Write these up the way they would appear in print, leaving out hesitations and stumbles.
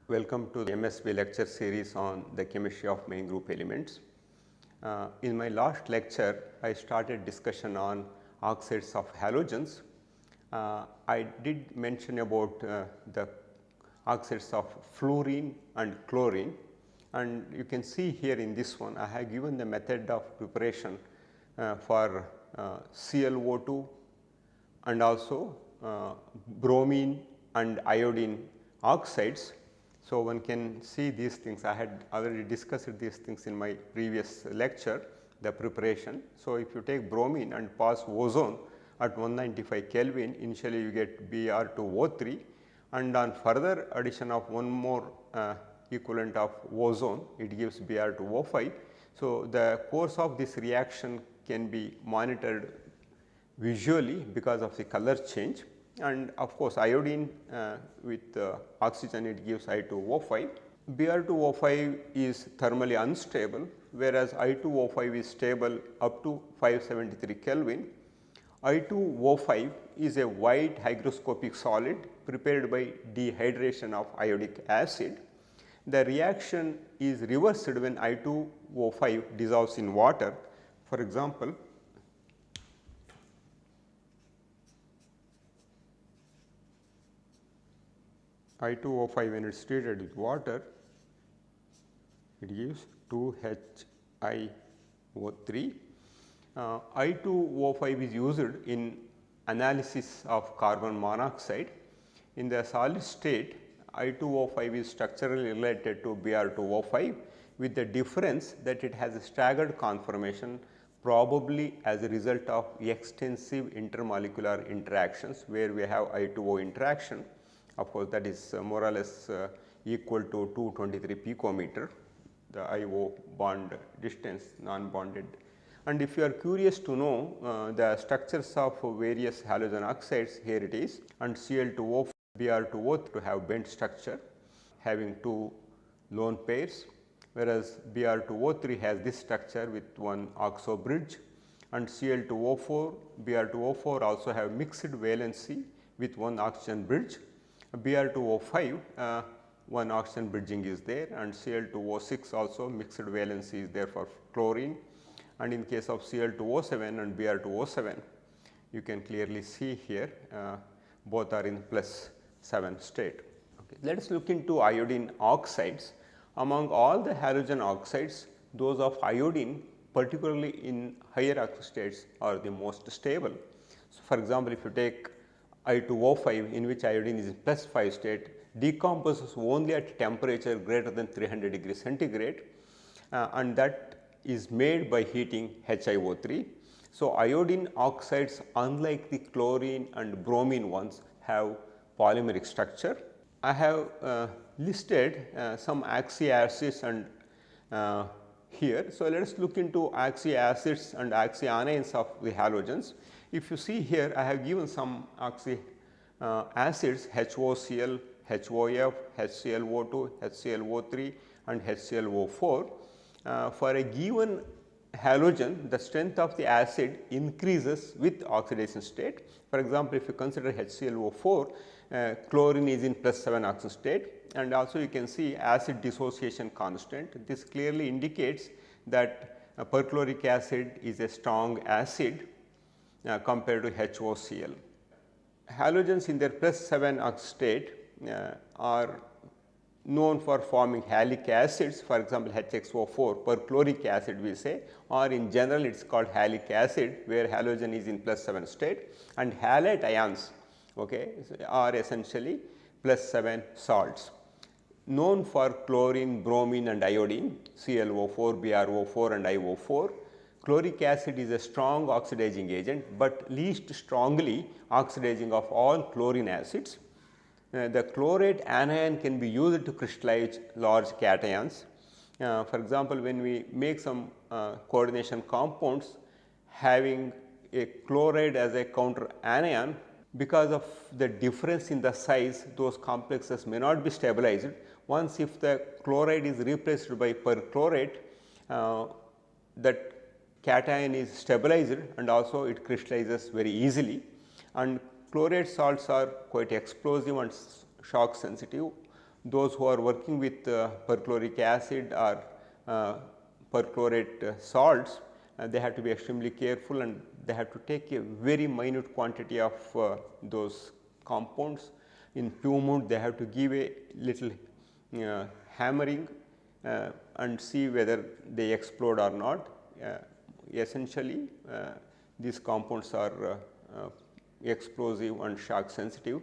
Welcome to the MSB lecture series on the chemistry of main group elements. In my last lecture, I started discussion on oxides of halogens. I did mention about the oxides of fluorine and chlorine, and you can see here in this one I have given the method of preparation for ClO2 and also bromine and iodine oxides. So, one can see these things. I had already discussed these things in my previous lecture, the preparation. So, if you take bromine and pass ozone at 195 Kelvin, initially you get Br2O3, and on further addition of one more equivalent of ozone, it gives Br2O5. So, the course of this reaction can be monitored visually because of the color change, and of course, iodine with oxygen, it gives I2O5. Br2O5 is thermally unstable, whereas I2O5 is stable up to 573 Kelvin. I2O5 is a white hygroscopic solid prepared by dehydration of iodic acid. The reaction is reversed when I2O5 dissolves in water. For example, I2O5 when it is treated with water, it gives 2HiO3. I2O5 is used in analysis of carbon monoxide. In the solid state, I2O5 is structurally related to Br2O5 with the difference that it has a staggered conformation, probably as a result of extensive intermolecular interactions where we have I2O interaction. Of course, that is more or less equal to 223 picometer, the IO bond distance non-bonded. And if you are curious to know the structures of various halogen oxides, here it is, and Cl2O, Br2O to have bent structure having two lone pairs, whereas Br2O3 has this structure with one oxo bridge, and Cl2O4, Br2O4 also have mixed valency with one oxygen bridge. Br2O5 one oxygen bridging is there, and Cl2O6 also mixed valency is there for chlorine, and in case of Cl2O7 and Br2O7 you can clearly see here both are in +7 state. Okay. Let us look into iodine oxides. Among all the halogen oxides, those of iodine, particularly in higher oxide states, are the most stable. So, for example, if you take I2O5 in which iodine is in +5 state, decomposes only at temperature greater than 300 degrees centigrade, and that is made by heating HiO3. So, iodine oxides, unlike the chlorine and bromine ones, have polymeric structure. I have listed some oxyacids and here. So, let us look into oxyacids and oxyanions of the halogens. If you see here, I have given some acids HOCl, HOF, HClO2, HClO3 and HClO4. For a given halogen, the strength of the acid increases with oxidation state. For example, if you consider HClO4, chlorine is in +7 oxidation state, and also you can see acid dissociation constant. This clearly indicates that perchloric acid is a strong acid compared to HOCl. Halogens in their +7 oxidation state are known for forming halic acids, for example, HXO4 perchloric acid we say, or in general it is called halic acid where halogen is in +7 state, and halite ions are essentially +7 salts. Known for chlorine, bromine and iodine, ClO4, BrO4 and IO4. Chloric acid is a strong oxidizing agent, but least strongly oxidizing of all chlorine acids. The chlorate anion can be used to crystallize large cations. For example, when we make some coordination compounds having a chloride as a counter anion, because of the difference in the size, those complexes may not be stabilized. Once if the chloride is replaced by perchlorate, that cation is stabilized and also it crystallizes very easily, and chlorate salts are quite explosive and shock sensitive. those who are working with perchloric acid or perchlorate salts, they have to be extremely careful, and they have to take a very minute quantity of those compounds. In few minutes they have to give a little hammering and see whether they explode or not. Essentially these compounds are explosive and shock sensitive.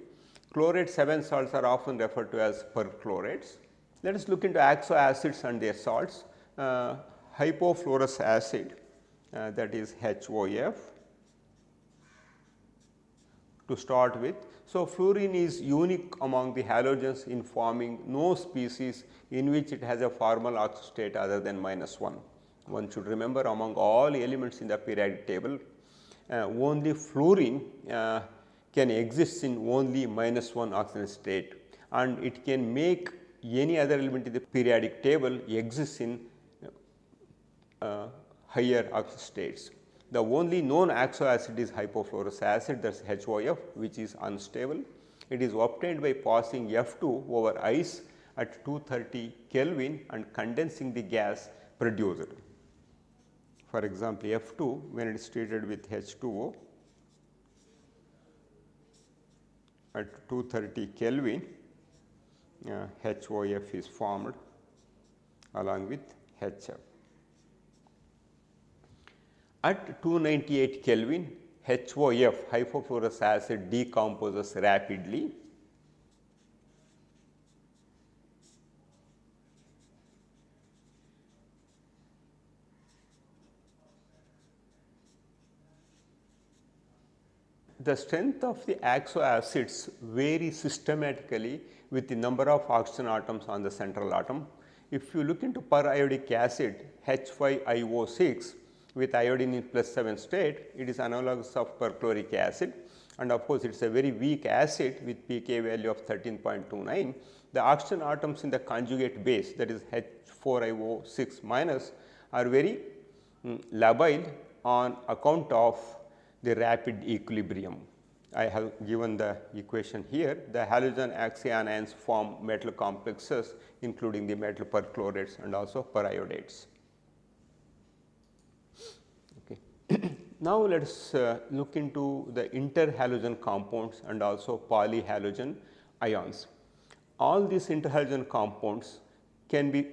Chlorate 7 salts are often referred to as perchlorates. Let us look into oxyacids and their salts. Hypofluorous acid, that is HOF to start with. So, fluorine is unique among the halogens in forming no species in which it has a formal oxidation state other than -1. One should remember, among all elements in the periodic table, only fluorine can exist in only -1 oxidation state, and it can make any other element in the periodic table exists in higher oxidation states. The only known oxoacid is hypofluorous acid, that is HOF, which is unstable. It is obtained by passing F2 over ice at 230 Kelvin and condensing the gas produced. For example, F2 when it is treated with H2O at 230 Kelvin, HOF is formed along with HF. At 298 Kelvin, HOF, hypofluorous acid, decomposes rapidly. The strength of the oxyacids varies systematically with the number of oxygen atoms on the central atom. If you look into periodic acid H5IO6 with iodine in +7 state, it is analogous of perchloric acid, and of course, it is a very weak acid with pK value of 13.29. The oxygen atoms in the conjugate base, that is H4IO6 minus, are very labile on account of the rapid equilibrium. I have given the equation here. The halogen oxyanions form metal complexes, including the metal perchlorates and also periodates. Okay. Now, let us look into the interhalogen compounds and also polyhalogen ions. All these interhalogen compounds can be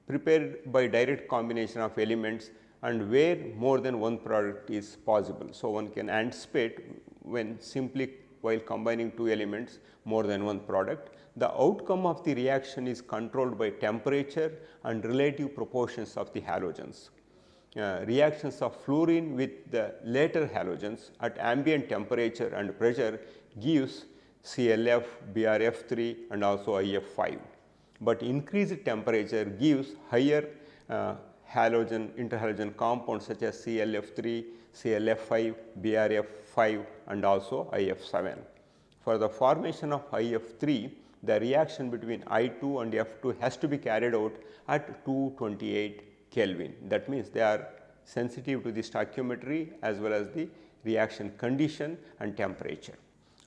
prepared by direct combination of elements, and where more than one product is possible. So, one can anticipate when simply while combining two elements more than one product. The outcome of the reaction is controlled by temperature and relative proportions of the halogens. Reactions of fluorine with the later halogens at ambient temperature and pressure gives ClF, BrF3 and also IF5, but increased temperature gives higher halogen interhalogen compounds such as ClF3, ClF5, BrF5 and also IF7. For the formation of IF3, the reaction between I2 and F2 has to be carried out at 228 Kelvin. That means they are sensitive to the stoichiometry as well as the reaction condition and temperature.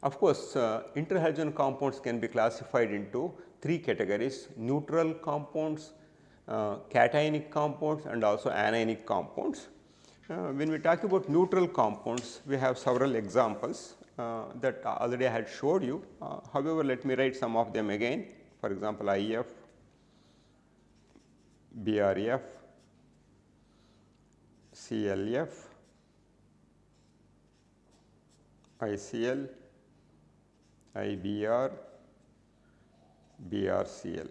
Of course, interhalogen compounds can be classified into three categories: neutral compounds, cationic compounds and also anionic compounds. When we talk about neutral compounds, we have several examples that already I had showed you. However, let me write some of them again. For example, IF, BRF, CLF, ICL, IBR, BRCL.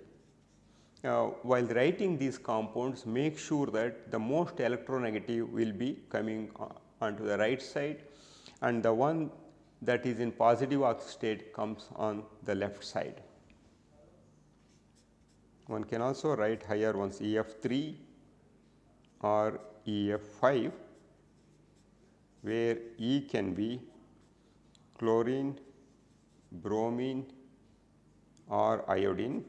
While writing these compounds, make sure that the most electronegative will be coming onto the right side, and the one that is in positive oxidation state comes on the left side. One can also write higher ones, EF3 or EF5, where E can be chlorine, bromine or iodine,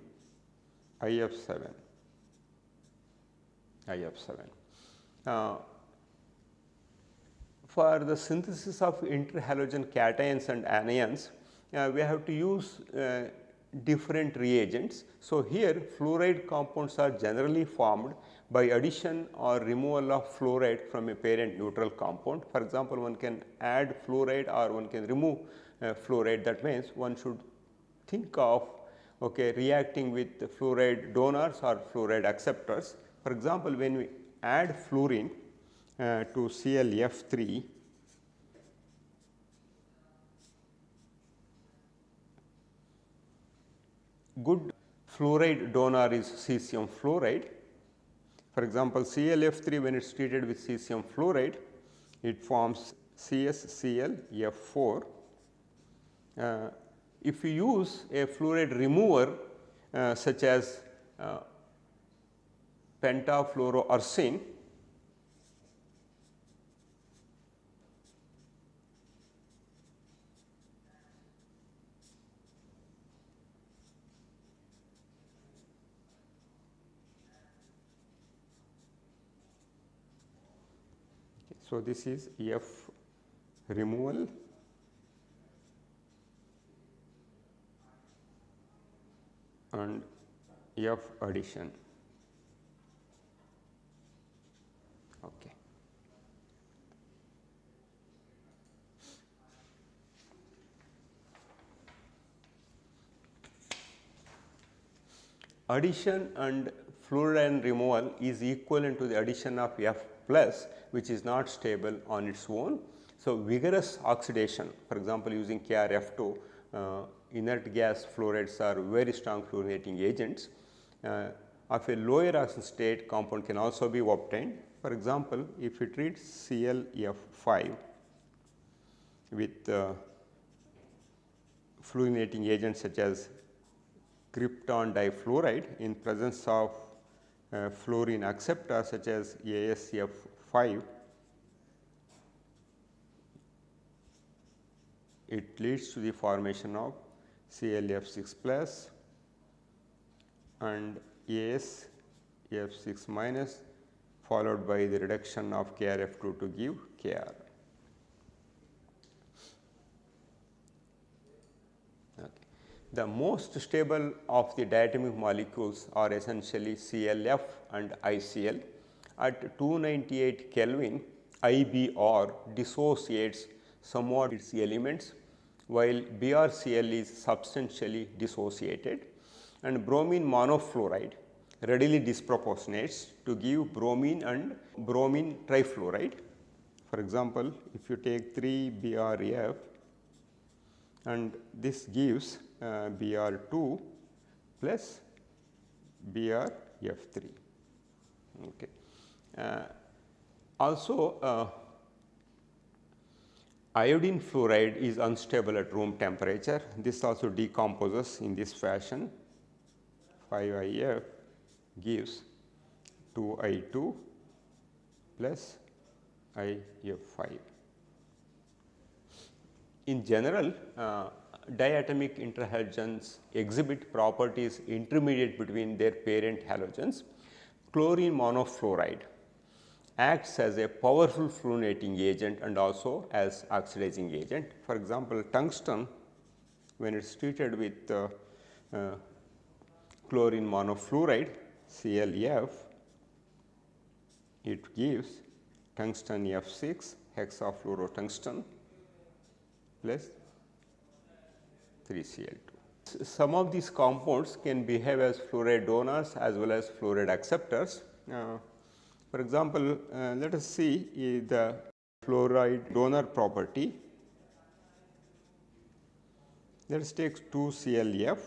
IF7. For the synthesis of interhalogen cations and anions, we have to use different reagents. So, here fluoride compounds are generally formed by addition or removal of fluoride from a parent neutral compound. For example, one can add fluoride or one can remove fluoride. That means one should think of reacting with fluoride donors or fluoride acceptors. For example, when we add fluorine to ClF3, good fluoride donor is cesium fluoride. For example, ClF3 when it is treated with cesium fluoride, it forms CsClF4. If we use a fluoride remover such as pentafluoroarsine, so this is F removal and F addition. Okay. Addition and fluoride removal is equivalent to the addition of F plus, which is not stable on its own. So, vigorous oxidation, for example, using KrF2, inert gas fluorides are very strong fluorinating agents. Of a lower oxidation state, compound can also be obtained. For example, if we treat ClF5 with fluorinating agents such as krypton difluoride in presence of fluorine acceptor such as AsF5, it leads to the formation of ClF6 plus and AsF6 minus, followed by the reduction of KrF2 to give Kr. Okay. The most stable of the diatomic molecules are essentially ClF and ICl. At 298 Kelvin, IBr dissociates somewhat its elements, while BrCl is substantially dissociated, and bromine monofluoride readily disproportionates to give bromine and bromine trifluoride. For example, if you take 3BrF and this gives Br2 plus BrF3. Okay. Also, iodine fluoride is unstable at room temperature. This also decomposes in this fashion. 5IF gives 2I2 plus IF5. In general, diatomic interhalogens exhibit properties intermediate between their parent halogens. Chlorine monofluoride acts as a powerful fluorinating agent and also as oxidizing agent. For example, tungsten, when it is treated with chlorine monofluoride ClF, it gives tungsten F6 hexafluorotungsten plus 3Cl2. Some of these compounds can behave as fluoride donors as well as fluoride acceptors. For example, let us see the fluoride donor property. Let us take 2ClF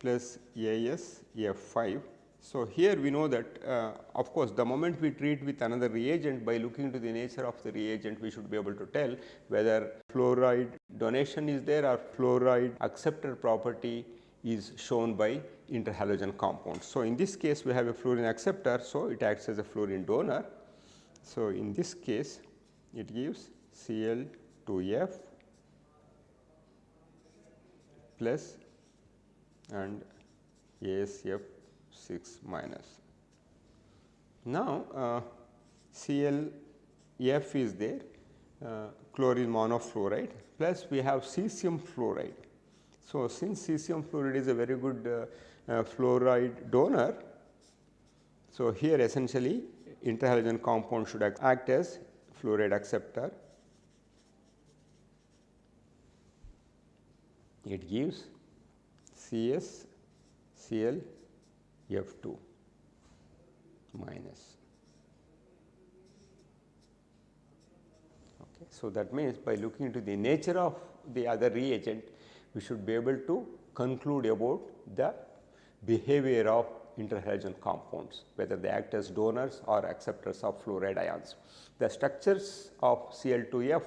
plus AsF5. So, here we know that of course, the moment we treat with another reagent, by looking to the nature of the reagent, we should be able to tell whether fluoride donation is there or fluoride acceptor property is shown by interhalogen compounds. So, in this case we have a fluorine acceptor, so it acts as a fluorine donor. So, in this case it gives Cl2F plus and AsF6 minus. Now, ClF is there, chlorine monofluoride, plus we have cesium fluoride. So, since cesium fluoride is a very good fluoride donor, so here essentially interhalogen compound should act as fluoride acceptor. It gives CS Cl F2 minus. Okay. So, that means by looking into the nature of the other reagent, we should be able to conclude about the behavior of interhalogen compounds, whether they act as donors or acceptors of fluoride ions. The structures of Cl2F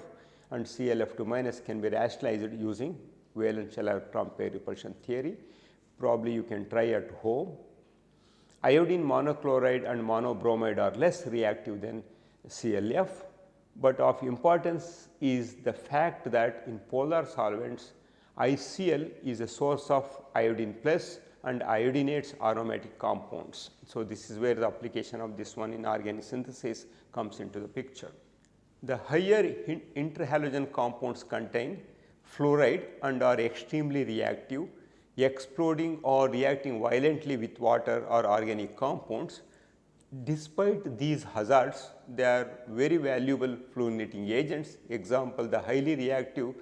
and ClF2 minus can be rationalized using valence shell electron pair repulsion theory. Probably you can try at home. Iodine monochloride and monobromide are less reactive than ClF, but of importance is the fact that in polar solvents, ICl is a source of iodine plus and iodinates aromatic compounds. So, this is where the application of this one in organic synthesis comes into the picture. The higher interhalogen compounds contain fluoride and are extremely reactive, exploding or reacting violently with water or organic compounds. Despite these hazards, they are very valuable fluorinating agents. Example, the highly reactive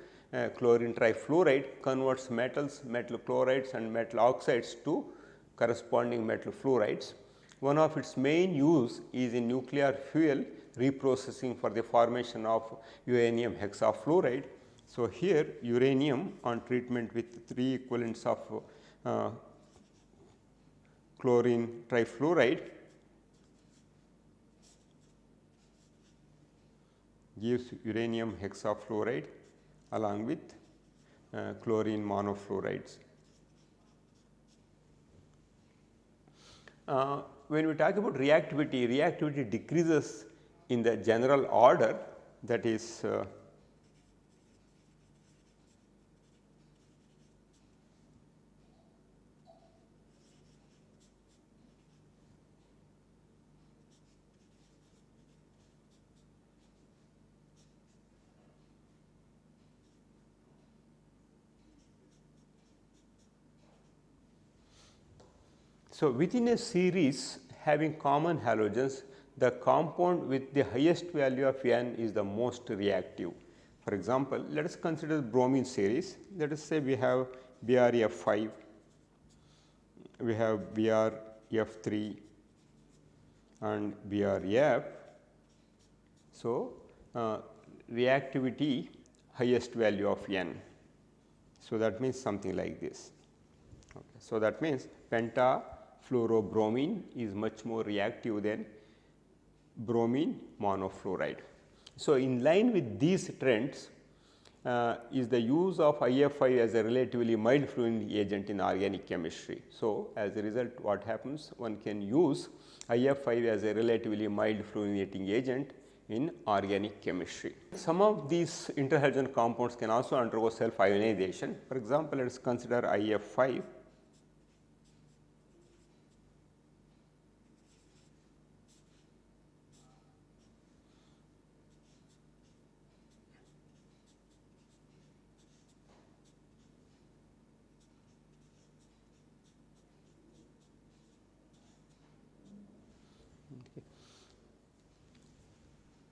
chlorine trifluoride converts metals, metal chlorides and metal oxides to corresponding metal fluorides. One of its main use is in nuclear fuel reprocessing for the formation of uranium hexafluoride. So, here uranium on treatment with 3 equivalents of chlorine trifluoride gives uranium hexafluoride along with chlorine monofluorides. When we talk about reactivity, reactivity decreases in the general order, that is so, within a series having common halogens, the compound with the highest value of N is the most reactive. For example, let us consider the bromine series. Let us say we have BrF5, we have BrF3 and BrF. So, reactivity highest value of N. So, that means something like this. Okay. So, that means pentafluorobromine is much more reactive than bromine monofluoride. So, in line with these trends is the use of IF5 as a relatively mild fluorinating agent in organic chemistry. So, as a result, what happens, one can use IF5 as a relatively mild fluorinating agent in organic chemistry. Some of these interhalogen compounds can also undergo self ionization. For example, let us consider IF5.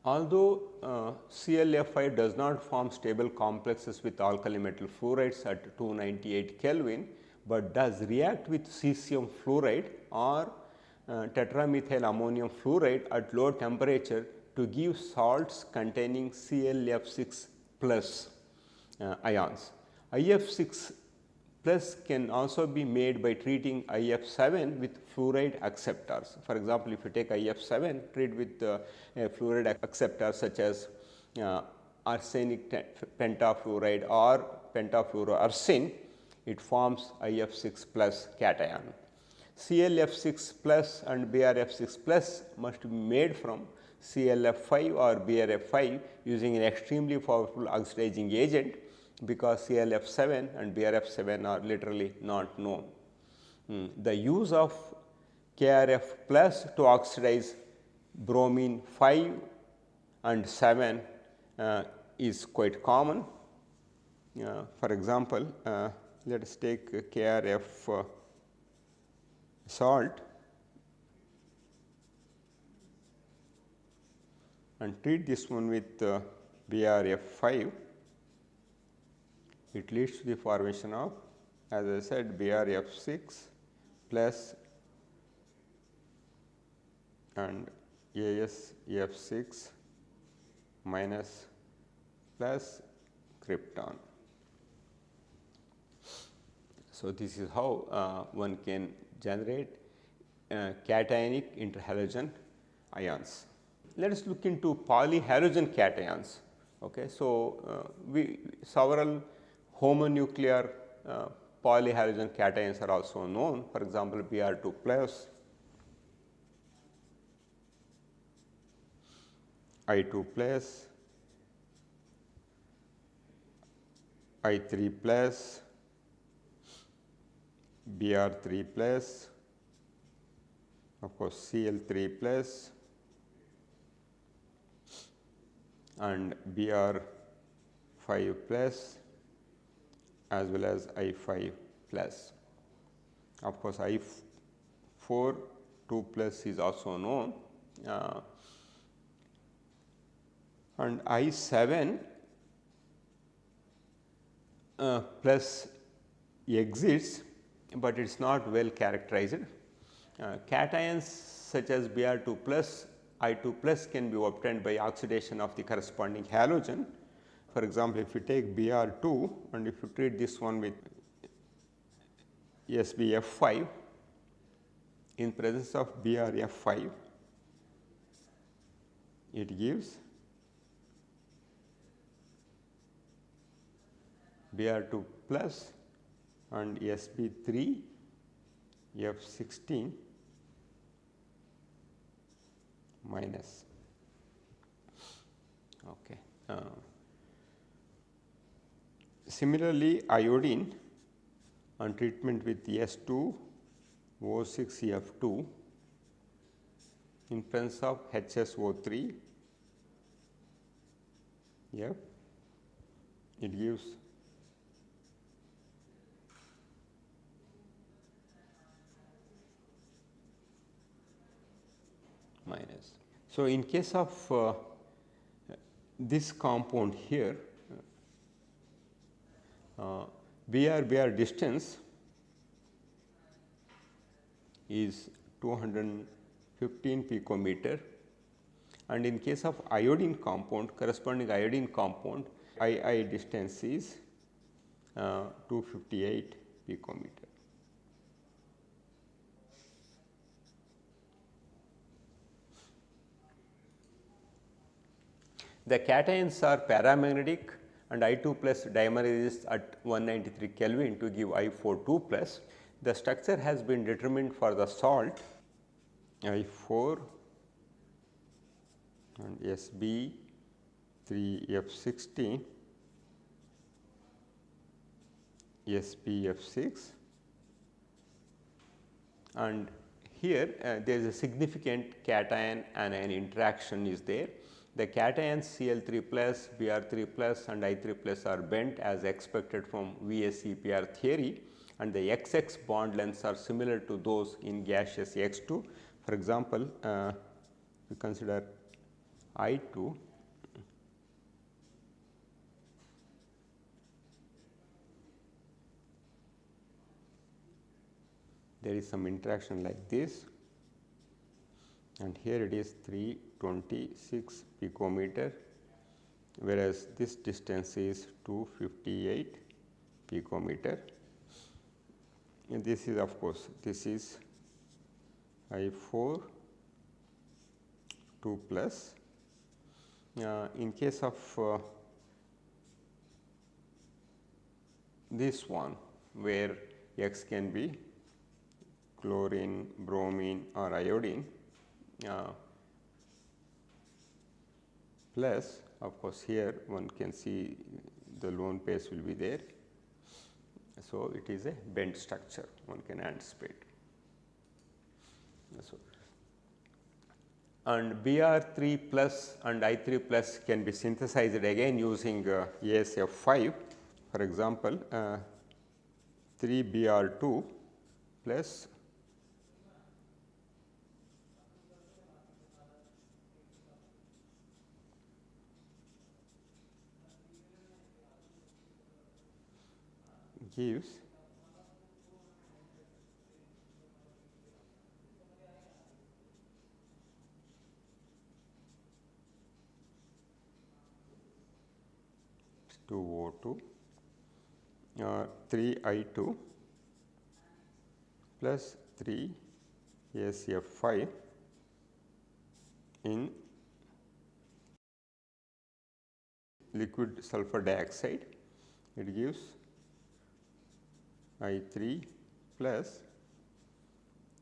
Although ClF5 does not form stable complexes with alkali metal fluorides at 298 Kelvin, but does react with cesium fluoride or tetramethyl ammonium fluoride at low temperature to give salts containing ClF6 plus ions. IF6 plus can also be made by treating IF7 with fluoride acceptors. For example, if you take IF7, treat with fluoride acceptors such as arsenic pentafluoride or pentafluoroarsine, it forms IF6 plus cation. ClF6 plus and BrF6 plus must be made from ClF5 or BrF5 using an extremely powerful oxidizing agent, because ClF7 and BrF7 are literally not known. The use of KrF plus to oxidize bromine 5 and 7 is quite common. For example, let us take KrF salt and treat this one with BrF5. It leads to the formation of, as I said, BrF6 plus and AsF6 minus plus krypton. So, this is how one can generate cationic interhalogen ions. Let us look into polyhalogen cations. Okay. So, several homonuclear polyhalogen cations are also known. For example, Br2 plus, I2 plus, I3 plus, Br3 plus, of course Cl3 plus and Br5 plus as well as I5 plus. Of course, I4 2 plus is also known and I7 plus exists, but it is not well characterized. Cations such as Br2 plus, I2 plus can be obtained by oxidation of the corresponding halogen. For example, if you take Br2 and if you treat this one with SbF5 in presence of BrF5, it gives Br2 plus and Sb3 F16 minus. Okay. Similarly, iodine on treatment with S2O6F2 in presence of HSO3 F, it gives minus. So, in case of this compound here, Br distance is 215 picometer, and in case of iodine compound, corresponding iodine compound, II distance is 258 picometer. The cations are paramagnetic and I2 plus dimer is at 193 Kelvin to give I4 2 plus. The structure has been determined for the salt I4 and Sb3F16, SbF6, and here there is a significant cation anion interaction is there. The cations Cl3 plus, Br3 plus and I3 plus are bent as expected from VSEPR theory, and the XX bond lengths are similar to those in gaseous X2. For example, we consider I2 there is some interaction like this, and here it is 326 picometer, whereas this distance is 258 picometer, and this is of course this is I4 2 plus. In case of this one where X can be chlorine, bromine or iodine, plus of course here one can see the lone pairs will be there. So, it is a bent structure, one can anticipate. So, and Br3 plus and I3 plus can be synthesized again using ASF5. For example, 3Br2 plus gives 2O2 3I2 plus 3SF5 in liquid sulfur dioxide. It gives I3 plus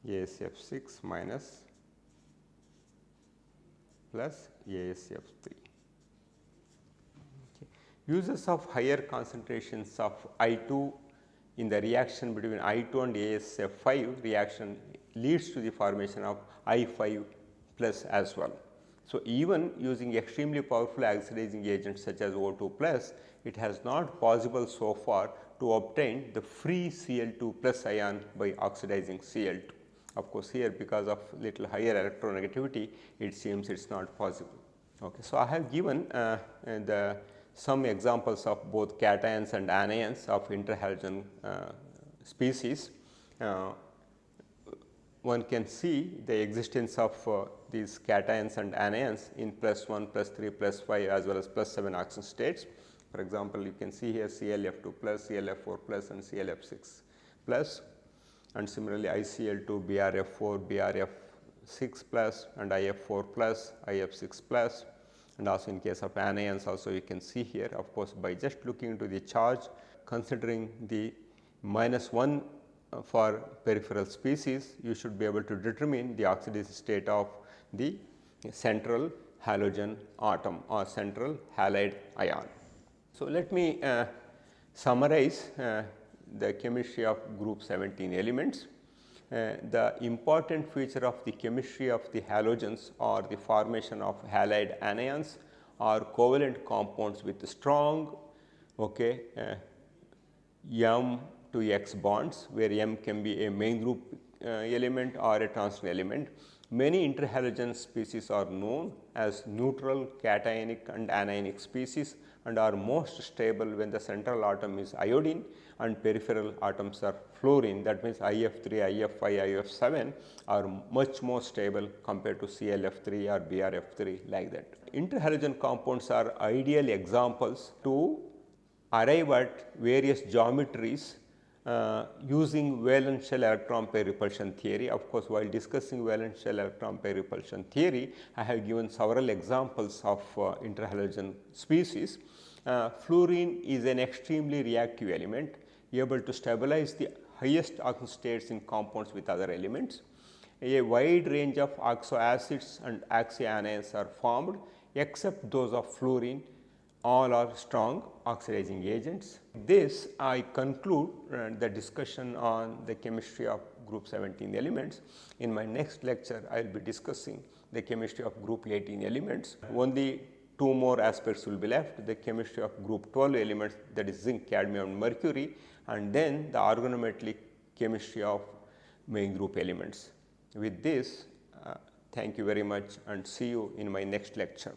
ASF6 minus plus ASF3. Uses of higher concentrations of I2 in the reaction between I2 and ASF5 reaction leads to the formation of I5 plus as well. So, even using extremely powerful oxidizing agents such as O2 plus, it has not possible so far to obtain the free Cl2 plus ion by oxidizing Cl2. Of course, here because of little higher electronegativity, it seems it is not possible. Okay. So, I have given some examples of both cations and anions of interhalogen species. One can see the existence of these cations and anions in +1, +3, +5 as well as +7 oxygen states. For example, you can see here ClF2 plus, ClF4 plus and ClF6 plus, and similarly ICl2, BrF4, BrF6 plus and IF4 plus, IF6 plus. And also in case of anions also you can see here, of course, by just looking into the charge, considering the -1 for peripheral species, you should be able to determine the oxidative state of the central halogen atom or central halide ion. So, let me summarize the chemistry of group 17 elements. The important feature of the chemistry of the halogens or the formation of halide anions are covalent compounds with strong M to X bonds, where M can be a main group element or a transition element. Many interhalogen species are known as neutral, cationic and anionic species and are most stable when the central atom is iodine and peripheral atoms are fluorine. That means IF3, IF5, IF7 are much more stable compared to ClF3 or BrF3 like that. Interhalogen compounds are ideal examples to arrive at various geometries using valence shell electron pair repulsion theory. Of course, while discussing valence shell electron pair repulsion theory, I have given several examples of interhalogen species. Fluorine is an extremely reactive element, able to stabilize the highest oxygen states in compounds with other elements. A wide range of oxyacids and oxyanions are formed, except those of fluorine. All are strong oxidizing agents. This I conclude the discussion on the chemistry of group 17 elements. In my next lecture, I will be discussing the chemistry of group 18 elements. Only two more aspects will be left, the chemistry of group 12 elements, that is zinc, cadmium and mercury, and then the organometallic chemistry of main group elements. With this, thank you very much and see you in my next lecture.